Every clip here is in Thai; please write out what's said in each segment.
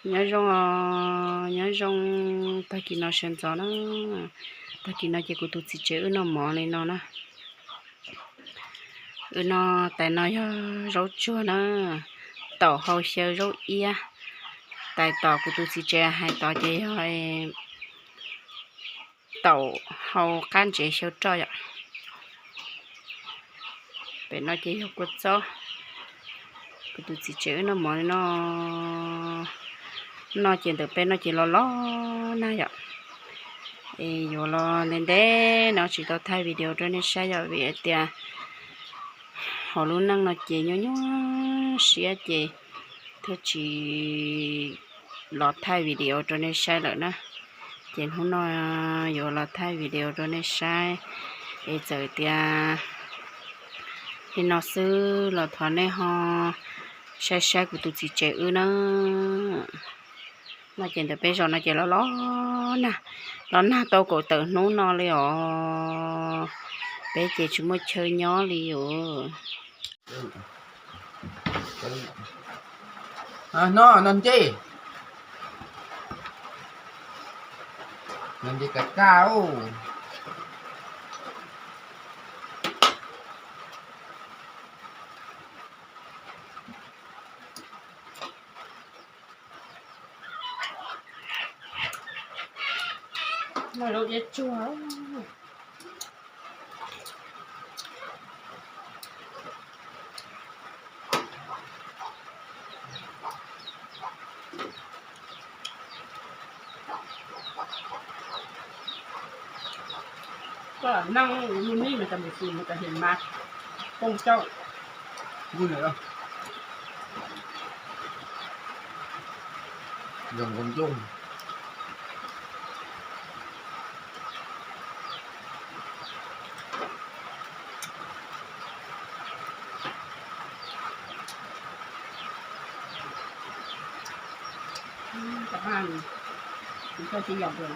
nhớ rong ta kỳ nó xem gió nó ta kỳ nó chỉ của tụi chị chữ nó mỏ lên nó nè nó tại nó rau chua nó tàu hậu sơ rau ia tại tàu của tụi chị chè hay tàu chị hỏi tàu hậu can chế sơ trôi ạ để nó chỉ học quất gió của tụi chị chữ nó mỏ nó chỉ được bên nó chỉ lo này ạ thì dù lo nên đấy nó chỉ có thay video cho nên sai rồi vì tiền họ luôn năng nó chỉ nhớ xía chỉ thế chỉ lọt thay video cho nên sai rồi nè chỉ không nói dù là thay video cho nên sai thì giờ tiền thì nó sư là thoáng này họ sai của tụi chị trẻ ư nó chỉ được bây giờ nó chỉ lo nè nó na tao cổ tự nấu nó liền bé chị chúng mới chơi nhỏ liền nó nên chi cả cao nó đâu biết chuaก็นั่งอยู่นี่มันจะไม่ซีมันจะเห็นมากคงเจ้า vui nữa dòng con chung các bạn chúng tôi chỉ dọc đường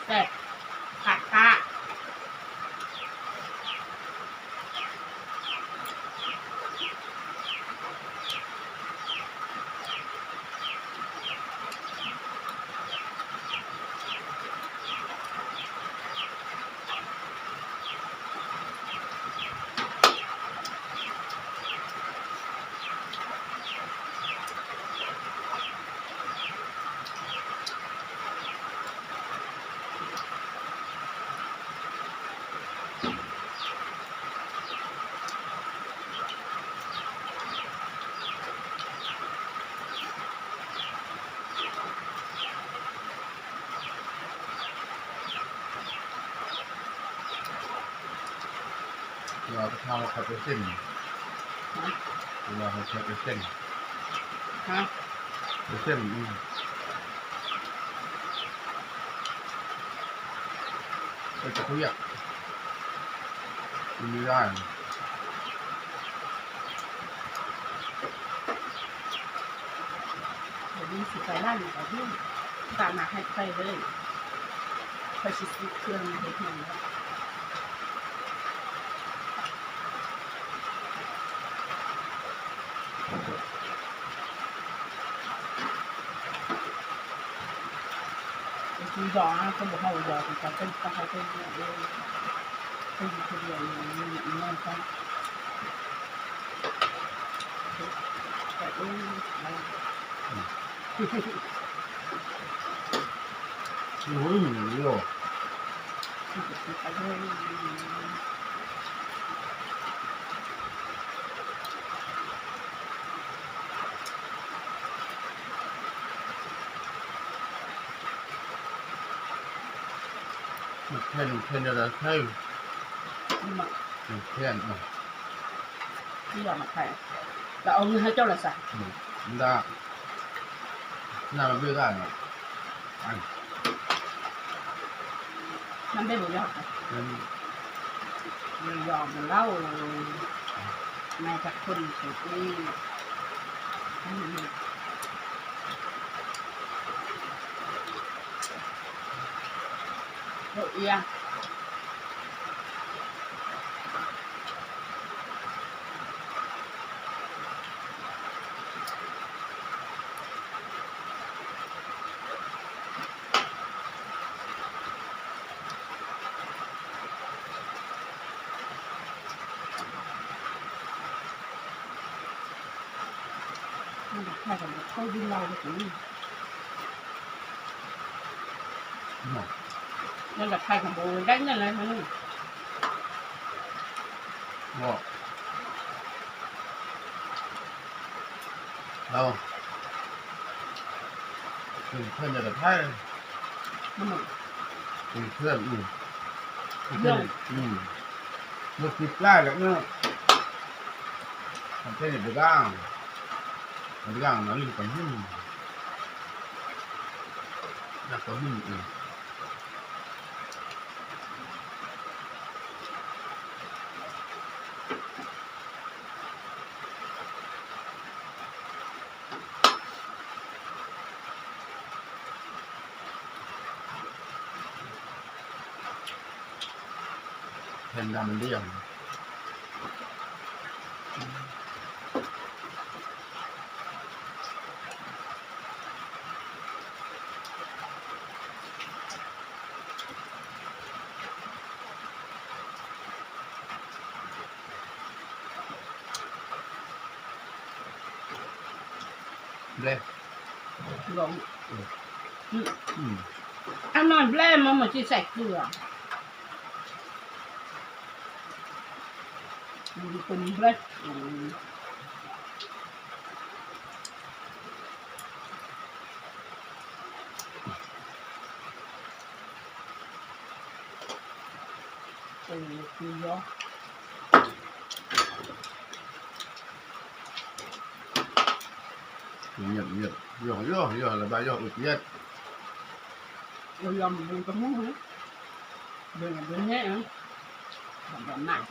đẹp hạt hạเราทำคาเฟ่เส้นเราทำคาเฟ่เส้น ฮะ เส้นก็จะคุยอ่ะไม่ได้เดี๋ยวนี้สิไปร้านอยู่กับที่ตามมาให้ไปเลยพอชิซื้อเครื่องมาให้ถึงแล้วคือดอกก็บอกเขาดอกแต่เป็นตะไคร้เป็นเยอะเลยเป็นคนเดียวมีนั่นก็แต่เรื่องอะไร โอ้ยเยอะ ไปเลย thêm cho là thay นี่มา thêm mà ที่ยอมมาไทยแล้วเอาเงินให้เจ้าละสัก chúng ta nào là bây giờ này anh มันได้บุญยอด nên มันยอมมันเล่าในจากคนสุดนี่โรเอีย มันแบบใครกับเขาดิ้นเราไปถึง mà นั่นแบบใครกับโบได้เงินอะไรมัน ngọt đâu thêm cho là thay มันหมด thêm một thịt lại nữa nữa còn thêm được gang nó liên quan hưng là có hưng thêm ra mình đi rồi đây ลงอันนอนแร่มันเหมือนที่ใส่เกลือมันเป็นเล็ดคือเยอะ nhiệt vừa là bao giờ được nhất เรายอมดูกระมุ้งนะเดินเดินแง่นะแบบหนัก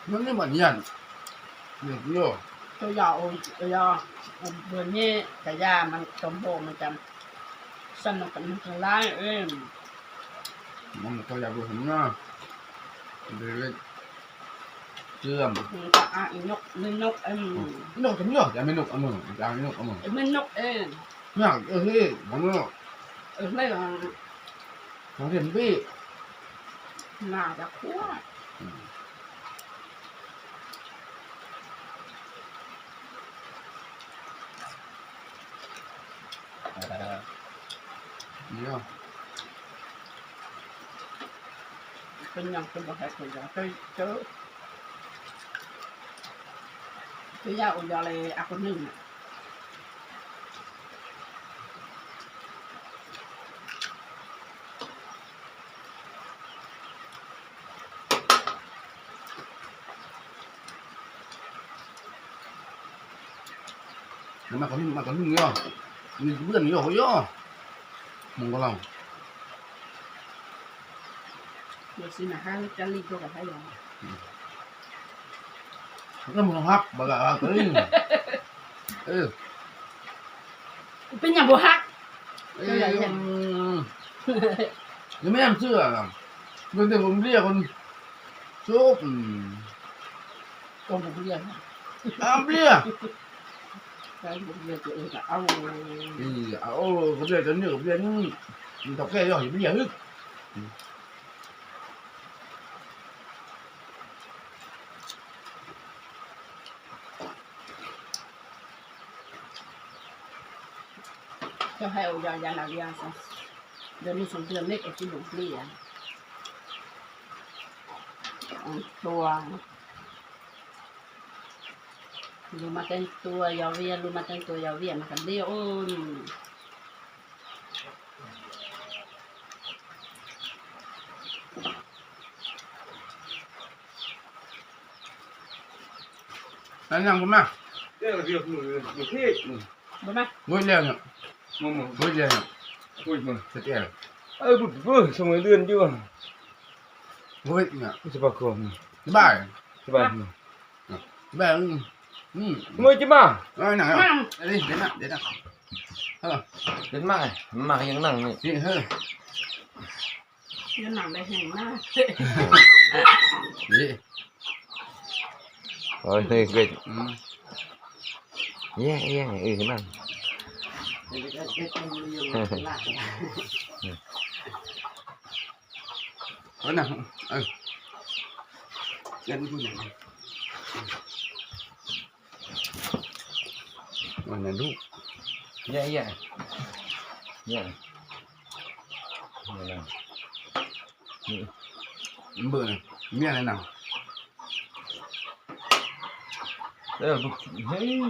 nó như mà nhiệt nhiều ตัวยาเดินแง่แต่ยามันสมบูรณ์มันจะสนุกกันทั้งร้ายmong là coi ra vừa hứng nha để chưa มันจะนกไม่นกnục chấm nhiều chả mấy nục ăn mừng chả mấy nục ăn mừng ไม่นกnhá thế món nó ไม่ nó thêm bi น่าจะคั่ว nhiều เป็นยังเป็นบ่แพ้คนยังเจอยาอุยาเลยอาคนหนึ่ง mà có hưng nhiều mình cũng gần nhiều nhiều mong có lòng เดี๋ยวสินะฮะจะรีบตัวกับให้ยัง nó mong hấp bà gà tớiเป็นอย่างบัวฮัก nhưng mấy em chưa là mình từng cũng lia con chốt กองบุกเรียน lia ใช่บุกเรียนตัวเองเอา thì có lia cái nhiều lia nhưng đọc nghe rồi thì bây giờ hết จะให้เอายาหนักยาซะเดือนนี้2 เดือนเล็กไอ้ที่หลงเรียนตัวรู้มาแต่งตัวยาวเวียนรู้มาแต่งตัวยาวเวียนมันกันเดียว นั่งผมมา เรื่องเรียกมืออยู่ที่ บ่มา งวยเลี้ยงเนี่ย มึง งวยเลี้ยงเนี่ย คุยมึง เสร็จแล้ว บุตรเว้ยสมัยเดือนอยู่ งวยเนี่ย สบายคม สบาย สบาย สบายมือจะมา หนังอ่ะเดี๋ยวนะเเป็นมามายังนั่งนี่ นี่เฮ้ย เดี๋ยวหนังได้แห้งหน้า นี่ โอ้ยนี่เกิด อืม เย่นั่ง เอาหนังเล่นกูหนังมันน่ะลูก เย่นี่ เบื่อเมียอะไรหนัง เฮ้ย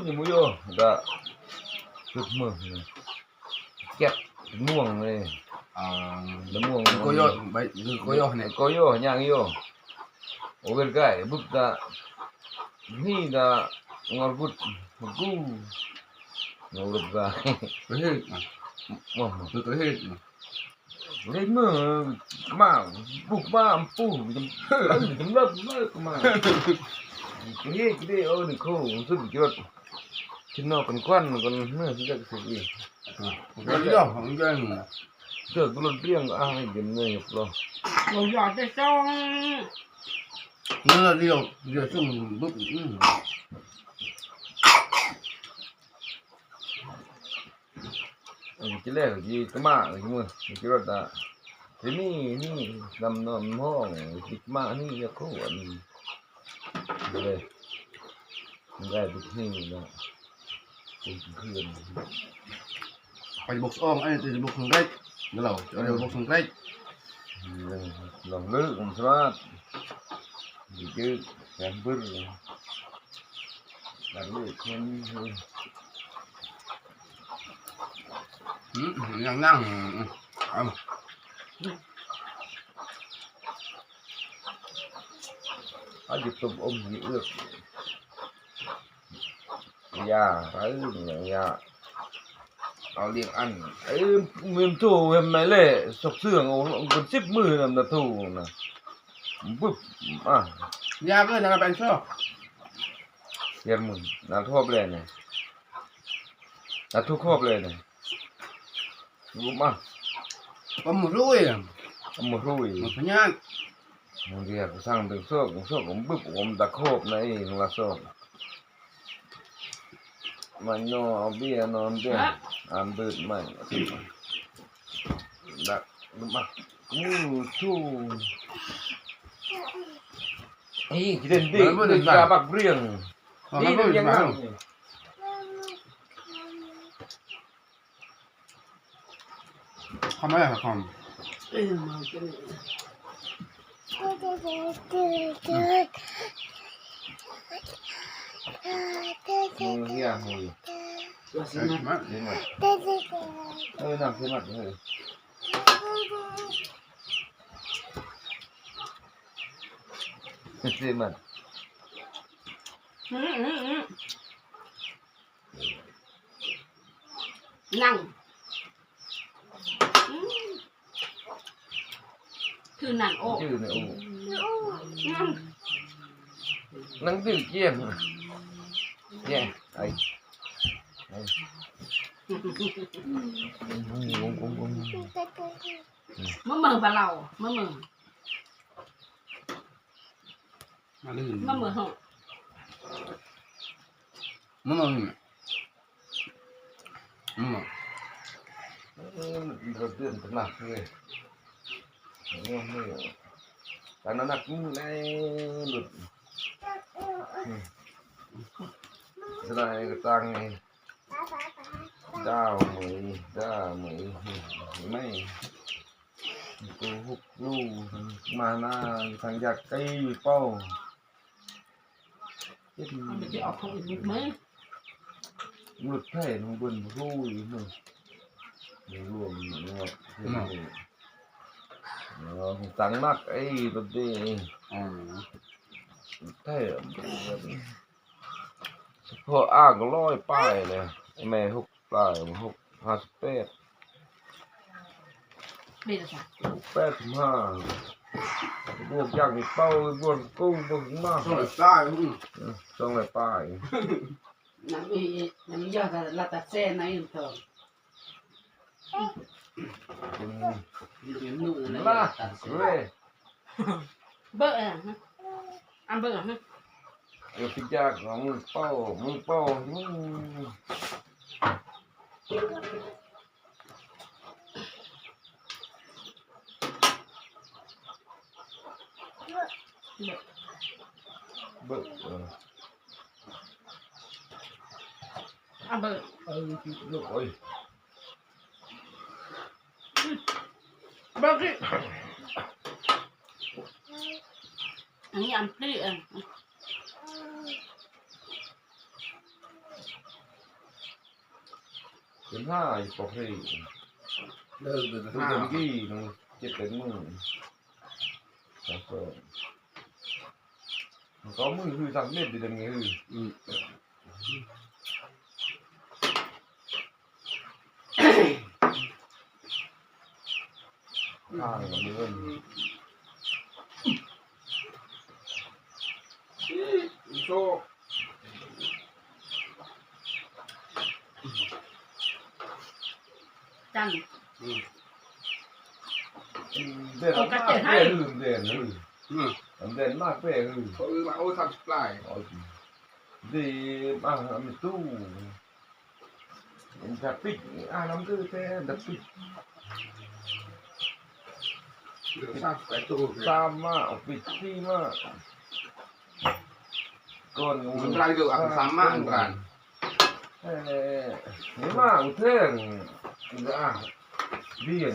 ยังไม่อยู่ก็ลุกมือเก็บม่วงเลย แล้วม่วง โกโย่ใบคือโกโย่เนี่ย có vô nhà vô ở bên cái bút đã ni đã ngon bút gu ngồi được ra ตัวเฮ็ด mà ตัวเฮ็ด lấy mưa mà bút mà pu chấm lớp mà cái đây ôi đừng khô rất bị chốt trên nó còn quan còn nữa thì cái gì ตัวเย่อของเจ้า giờ tôi luôn riêng ai điểm người nhập lo บ่อยากจะจ้อง เนื้อเลี้ยวซุ่มปุ๊บ cái này là gì cái mạ cái mưa cái rồi đã thế ni nằm nằm hoang cái mạ ni là có vấn đây đây được ni là cái khuyên ไปบกอ้อมไอ้ตีบกสังเกตเดี๋ยวเราเดี๋ยวบกสังเกต lòng lư cũng sát thì chứ kèm bứt là lư thêm ยังนั่งเอา ở dịch tụm gì được già thấy giàเอาเลี้ยงอันมือถูเห็นไหมเล่สกเสื่องเอาคนชิบมือนั่นนะถูนะปุ๊บยาเพื่อนจะเป็นช่อ เรียนมึงน่าทบเลยเนี่ยน่าทุกครบเลยเนี่ยรู้มั้ย ก็หมดรุ่ย เอามารู้อีก หมดพญาน มึงเรียกสร้างถึงโซ่ผมปุ๊บผมตะครบนะไอ้หนูละโซ่มันนอนเบี้ยนอนเบี้ยอันดืดมันดักรู้มั้ยทูไอ้กินเด็กเด็กกาบักเรียง มันก็ยังนั่งทำไมอะครับ มากิน มึงเฮียมึง ตัวสิ เห็น มา ไหม เห็นมั้ยนั่งเห็นมั้ยเฮ้ยเห็นมั้ย นั่งคือนั่นโอ้ ชื่อเนี่ยโอ้ นั่ง นั่งตื่นเกี้ยงเนี่ยไอ้งง มะเมืองปลาเรามะเมือง มาลื่น มะเมืองห้อง มึงมึง เราตื่นหนักเลยง่วงไม่แต่น้ำหนักในหลุดจะได้ก็ตั้งดาวมือไม่กูหุบลูมาหน้าทางอยากไก่เป้า มันจะออกของอีกมื้อ หลุดแผ่นบนรูอีกหนึ่งรวมเนาะตั้งนักไอ้ตัวนี้ อ๋อ แผ่ พออ้างก็ร้อยป้ายเลยแม่6 ป้าย58 ไม่ได้จ้ะ 85บวกอย่างนี้เป้าบวกกู้บวกมาก ต้องเลยใต้ต้องเลยป้าย น้ำยอดละตัดเส้นไหนอยู่เถอะ ล่ะเว้ย เบอร์อ่ะอันเบอร์อ่ะ เดี๋ยวพี่จากของมึงเป้าเบิกอันเบอร์ ลูกโอ้ย เบอร์ที่อันนี้อันปลื้อ่ะ เป็นห้าอยู่ปกติ เดินเดิน ทุก ห้า คนกี่นึง7 เป็นมือก็มือคือสั่งเม็ดดีดังนี้คือข้างมันนี่เลยโชค จัน เด่นมากเป้ลืมเด่นลืมเด่นมากเป้ลืม เขามาโอ้ทำสปาย ดีมากมีตู้จะปิดน้ำคือแท้จะปิด เดี๋ยวสร้างไปตู้ ตามมาปิดที่มาก่อน มันไรเดี๋ยวอ่ะสามารถกัน นี่มาอุเทงเบี้ยง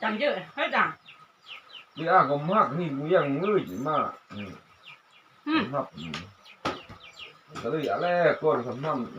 จันเยอะให้จัง นี่ก็มากนี่กูยังมืดมากครับก็เลยอะไรก่อนคำนำ